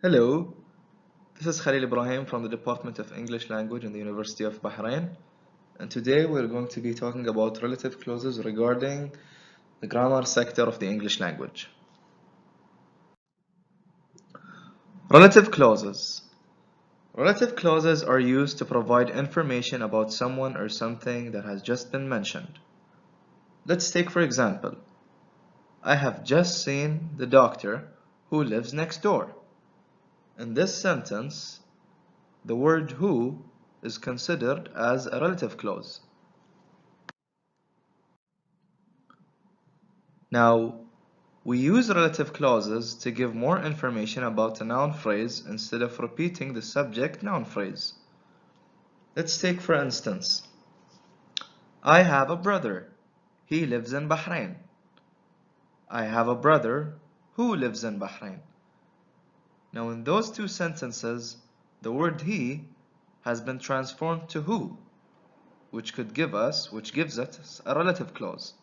Hello, this is Khalil Ebrahim from the Department of English Language in the University of Bahrain, and today we're going to be talking about relative clauses regarding the grammar sector of the English language. Relative clauses. Relative clauses are used to provide information about someone or something that has just been mentioned. Let's take for example, I have just seen the doctor who lives next door. In this sentence, the word who is considered as a relative clause. Now, we use relative clauses to give more information about a noun phrase instead of repeating the subject noun phrase. Let's take for instance, I have a brother. He lives in Bahrain. I have a brother who lives in Bahrain. Now in those two sentences, the word he has been transformed to who, which gives us a relative clause.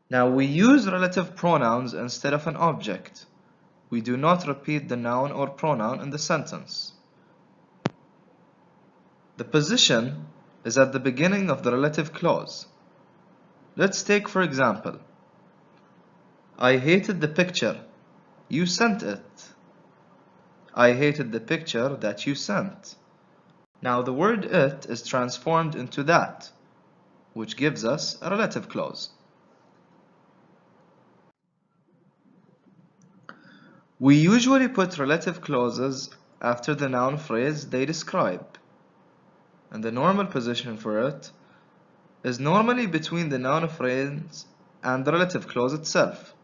Now we use relative pronouns instead of an object. We do not repeat the noun or pronoun in the sentence. The position is at the beginning of the relative clause. Let's take for example, I hated the picture. You sent it. I hated the picture that you sent. Now the word it is transformed into that, which gives us a relative clause. We usually put relative clauses after the noun phrase they describe, and the normal position for it is normally between the noun phrase and the relative clause itself.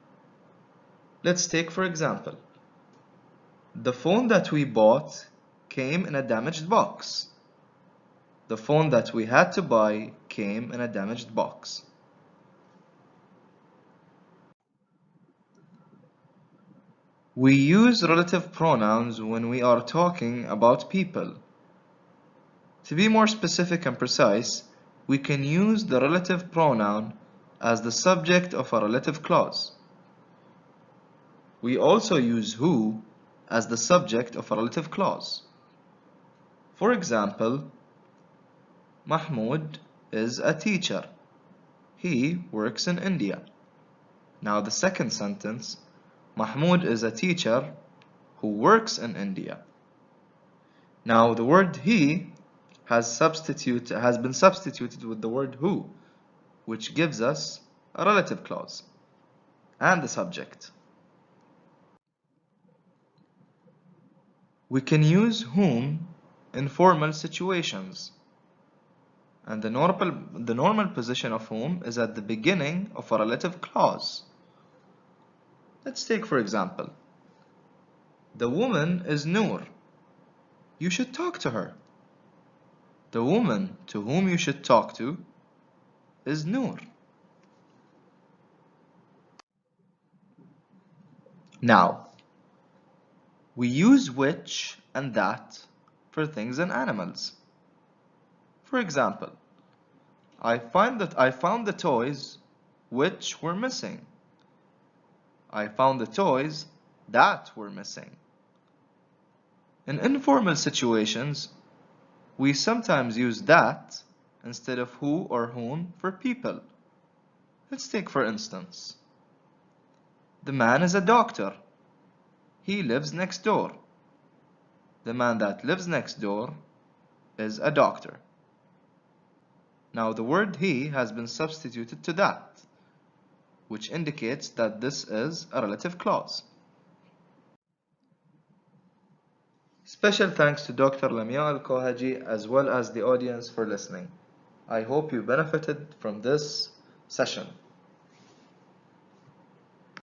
Let's take for example, the phone that we bought came in a damaged box. The phone that we had to buy came in a damaged box. We use relative pronouns when we are talking about people. To be more specific and precise, we can use the relative pronoun as the subject of a relative clause. We also use who as the subject of a relative clause. For example, Mahmoud is a teacher. He works in India. Now the second sentence, Mahmoud is a teacher who works in India. Now the word he has been substituted with the word who, which gives us a relative clause and the subject. We can use whom in formal situations, and the normal position of whom is at the beginning of a relative clause. Let's take for example, the woman is Noor. You should talk to her. The woman to whom you should talk to is Noor. Now, we use which and that for things and animals. For example, I found the toys which were missing. I found the toys that were missing. In informal situations, we sometimes use that instead of who or whom for people. Let's take for instance, the man is a doctor. He lives next door. The man that lives next door is a doctor. Now the word he has been substituted to that, which indicates that this is a relative clause. Special thanks to Dr. Lamia Al-Kohaji as well as the audience for listening. I hope you benefited from this session.